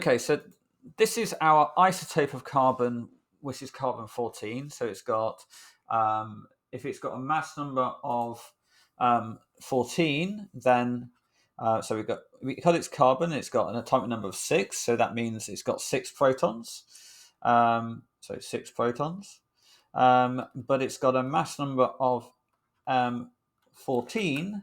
Okay, so this is our isotope of carbon, which is carbon 14. So it's got, if it's got a mass number of 14, then so because it's carbon, it's got an atomic number of 6. So that means it's got 6 protons. So 6 protons, but it's got a mass number of 14.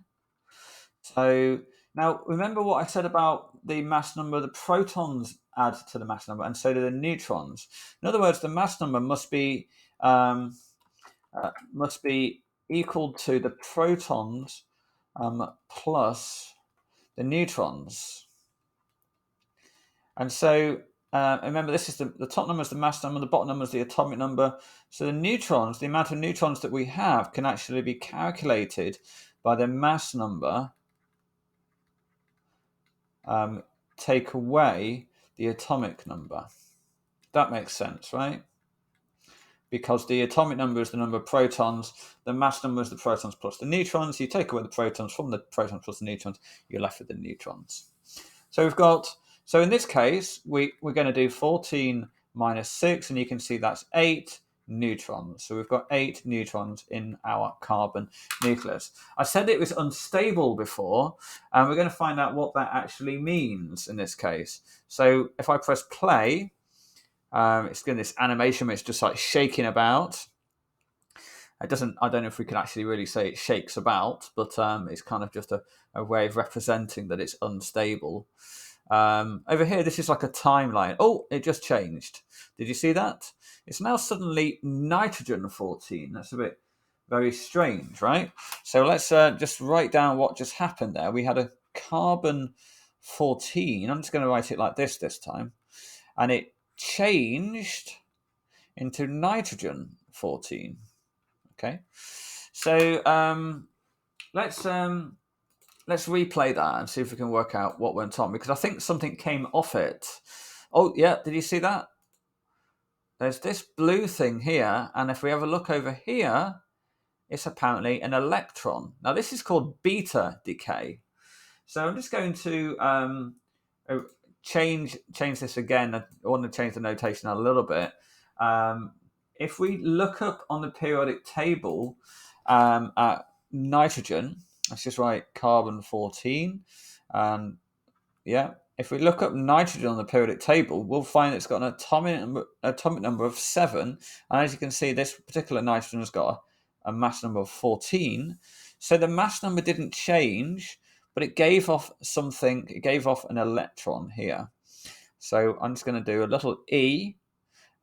So now remember what I said about the mass number the protons add to the mass number, and so do the neutrons. In other words, the mass number must be equal to the protons plus the neutrons. And so remember, this is the top number is the mass number, the bottom number is the atomic number. So the neutrons, the amount of neutrons that we have, can actually be calculated by the mass number take away the atomic number. That makes sense, right? Because the atomic number is the number of protons, the mass number is the protons plus the neutrons. You take away the protons from the protons plus the neutrons, you're left with the neutrons. So we've got, so in this case, we're going to do 14 minus 6, and you can see that's 8 neutrons. So we've got 8 neutrons in our carbon nucleus. I said it was unstable before, and we're going to find out what that actually means in this case. So if I press play, it's getting this animation where it's just like shaking about. It doesn't, I don't know if we can actually really say it shakes about, but it's kind of just a way of representing that it's unstable. Over here, this is like a timeline. Oh, it just changed. Did you see that? It's now suddenly nitrogen 14. That's a bit very strange, right? So let's just write down what just happened there. We had a carbon 14. I'm just going to write it like this time. And it changed into nitrogen 14. Okay. So let's replay that and see if we can work out what went on, because I think something came off it. Oh, yeah, did you see that? There's this blue thing here, and if we have a look over here, it's apparently an electron. Now, this is called beta decay. So I'm just going to change this again. I want to change the notation a little bit. If we look up on the periodic table at nitrogen, let's just write carbon 14, and yeah, if we look up nitrogen on the periodic table, we'll find it's got an atomic number of 7, and as you can see, this particular nitrogen has got a mass number of 14. So the mass number didn't change, but it gave off something. It gave off an electron here. So I'm just going to do a little E,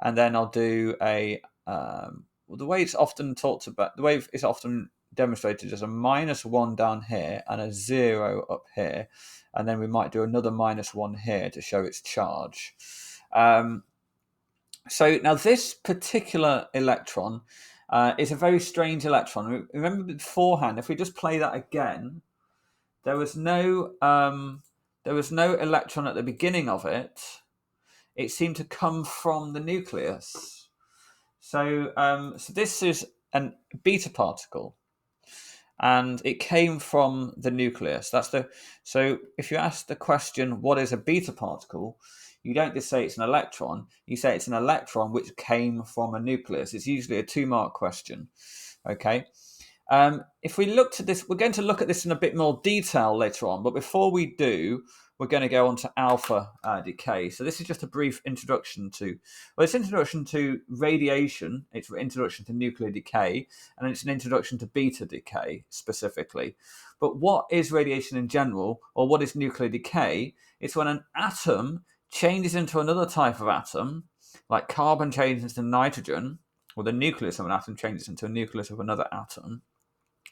and then I'll do a the way it's often talked about, the way it's often demonstrated is a -1 down here and a 0 up here, and then we might do another -1 here to show its charge. So now this particular electron is a very strange electron. Remember beforehand, if we just play that again, there was no electron at the beginning of it. It seemed to come from the nucleus. So this is a beta particle, and it came from the nucleus. So if you ask the question, what is a beta particle, you don't just say it's an electron. You say it's an electron which came from a nucleus. It's usually a 2-mark question. Okay. If we looked at this, we're going to look at this in a bit more detail later on. But before we do, we're going to go on to alpha decay. So this is just a brief introduction to, well, it's introduction to radiation, it's an introduction to nuclear decay, and it's an introduction to beta decay specifically. But what is radiation in general, or what is nuclear decay? It's when an atom changes into another type of atom, like carbon changes into nitrogen, or the nucleus of an atom changes into a nucleus of another atom,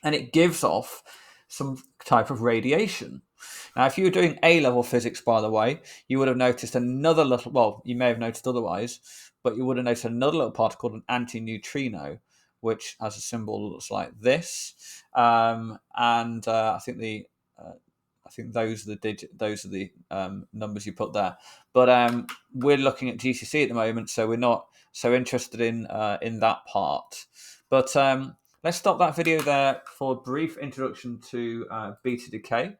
and it gives off some type of radiation. Now, if you were doing A-level physics, by the way, you would have noticed another little, well, you may have noticed otherwise, but you would have noticed another little particle called an antineutrino, which has a symbol that looks like this. I think those are the numbers you put there. But we're looking at GCC at the moment, so we're not so interested in that part. But let's stop that video there for a brief introduction to beta decay.